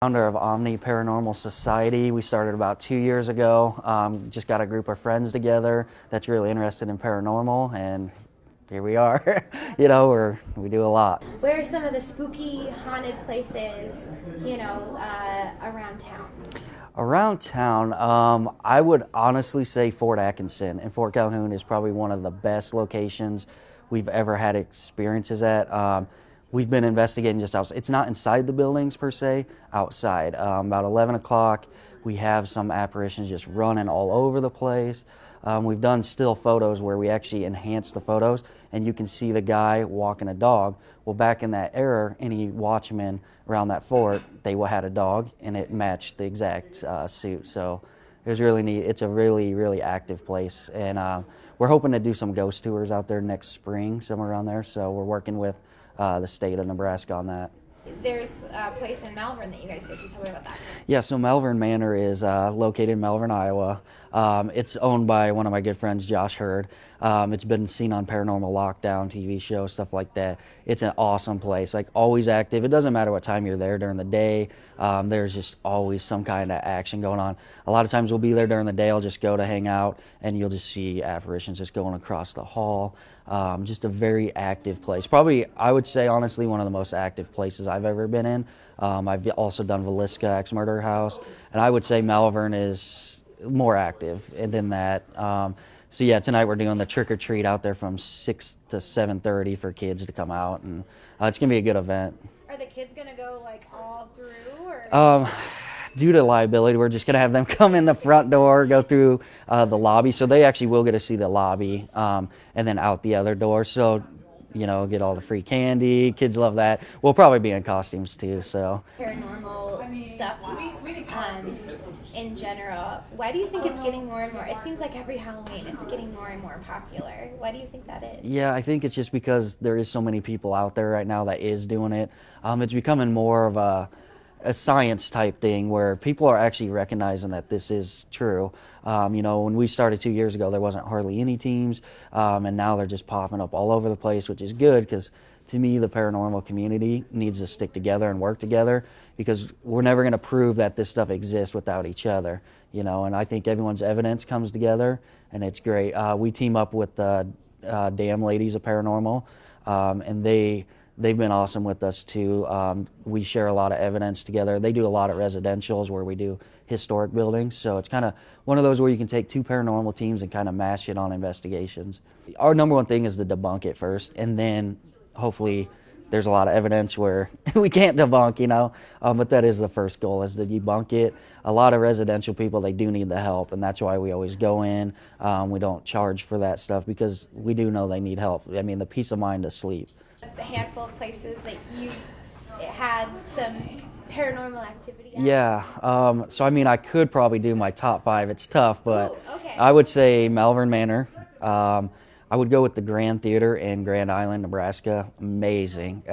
Founder of OMNE Paranormal Society. We started about 2 years ago. Just got a group of friends together that's really interested in paranormal, and here we are. We do a lot. Where are some of the spooky, haunted places, around town? Around town, I would honestly say Fort Atkinson and Fort Calhoun is probably one of the best locations we've ever had experiences at. We've been investigating just outside. It's not inside the buildings per se, outside. About 11 o'clock, we have some apparitions just running all over the place. We've done still photos where we actually enhance the photos, and you can see the guy walking a dog. Well, back in that era, any watchman around that fort, they had a dog, and it matched the exact suit. So it was really neat. It's a really, really active place, and we're hoping to do some ghost tours out there next spring, somewhere around there. So we're working with the state of Nebraska on that. There's a place in Malvern that you guys go to. Tell me about that. Yeah, so Malvern Manor is located in Malvern, Iowa. It's owned by one of my good friends, Josh Hurd. It's been seen on Paranormal Lockdown TV shows, stuff like that. It's an awesome place, like always active. It doesn't matter what time you're there during the day. There's just always some kind of action going on. A lot of times we'll be there during the day. I'll just go to hang out, and you'll just see apparitions just going across the hall. Just a very active place. Probably, I would say, honestly, one of the most active places I've ever been in. I've also done Villisca ex-murder house, and I would say Malvern is more active than that. So yeah, tonight we're doing the trick-or-treat out there from 6 to 7:30 for kids to come out, and it's going to be a good event. Are the kids going to go, all through? Or? Due to liability, we're just going to have them come in the front door, go through the lobby. So they actually will get to see the lobby, and then out the other door. So, get all the free candy. Kids love that. We'll probably be in costumes too. So Paranormal stuff in general. Why do you think it's getting more and more? It seems like every Halloween it's getting more and more popular. Why do you think that is? Yeah, I think it's just because there is so many people out there right now that is doing it. It's becoming more of a science type thing where people are actually recognizing that this is true. When we started 2 years ago, there wasn't hardly any teams, and now they're just popping up all over the place, which is good because to me, the paranormal community needs to stick together and work together because we're never going to prove that this stuff exists without each other, and I think everyone's evidence comes together, and it's great. We team up with the Damn Ladies of Paranormal, and they've been awesome with us too. We share a lot of evidence together. They do a lot of residentials where we do historic buildings. So it's kind of one of those where you can take two paranormal teams and kind of mash it on investigations. Our number one thing is to debunk it first, and then hopefully there's a lot of evidence where we can't debunk, but that is the first goal, is to debunk it. A lot of residential people, they do need the help, and that's why we always go in. We don't charge for that stuff because we do know they need help. I mean, the peace of mind to sleep. The handful of places that you had some paranormal activity at? Yeah, so I could probably do my top 5. It's tough, but Ooh, okay. I would say Malvern Manor. I would go with the Grand Theater in Grand Island, Nebraska. Amazing,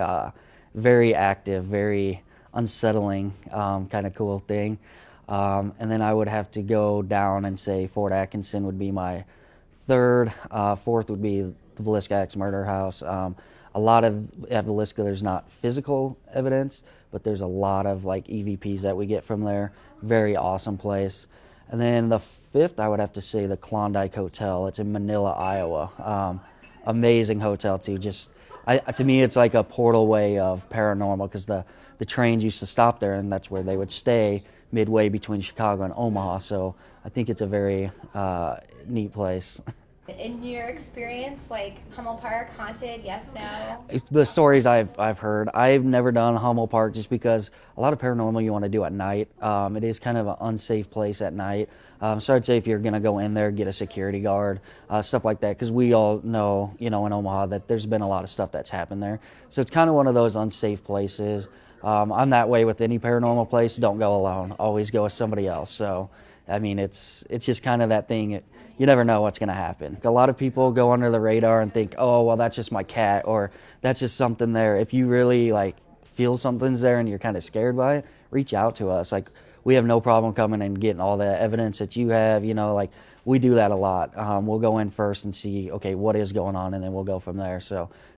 very active, very unsettling, kind of cool thing. And then I would have to go down and say Fort Atkinson would be my third. Fourth would be the Villisca ex-murder house. A lot of at Villisca, there's not physical evidence, but there's a lot of EVPs that we get from there. Very awesome place. And then the fifth, I would have to say the Klondike Hotel. It's in Manila, Iowa. Amazing hotel too. To me, it's like a portal way of paranormal because the trains used to stop there, and that's where they would stay midway between Chicago and Omaha. So I think it's a very neat place. In your experience, Hummel Park, haunted, yes, no? The stories I've heard, I've never done Hummel Park just because a lot of paranormal you want to do at night. It is kind of an unsafe place at night. So I'd say if you're going to go in there, get a security guard, stuff like that, because we all know, in Omaha that there's been a lot of stuff that's happened there. So it's kind of one of those unsafe places. I'm that way with any paranormal place. Don't go alone. Always go with somebody else. So, it's just kind of that thing. You never know what's going to happen. A lot of people go under the radar and think, oh, well, that's just my cat, or that's just something there. If you really feel something's there and you're kind of scared by it, reach out to us. We have no problem coming and getting all the evidence that you have. We do that a lot. We'll go in first and see, okay, what is going on, and then we'll go from there. So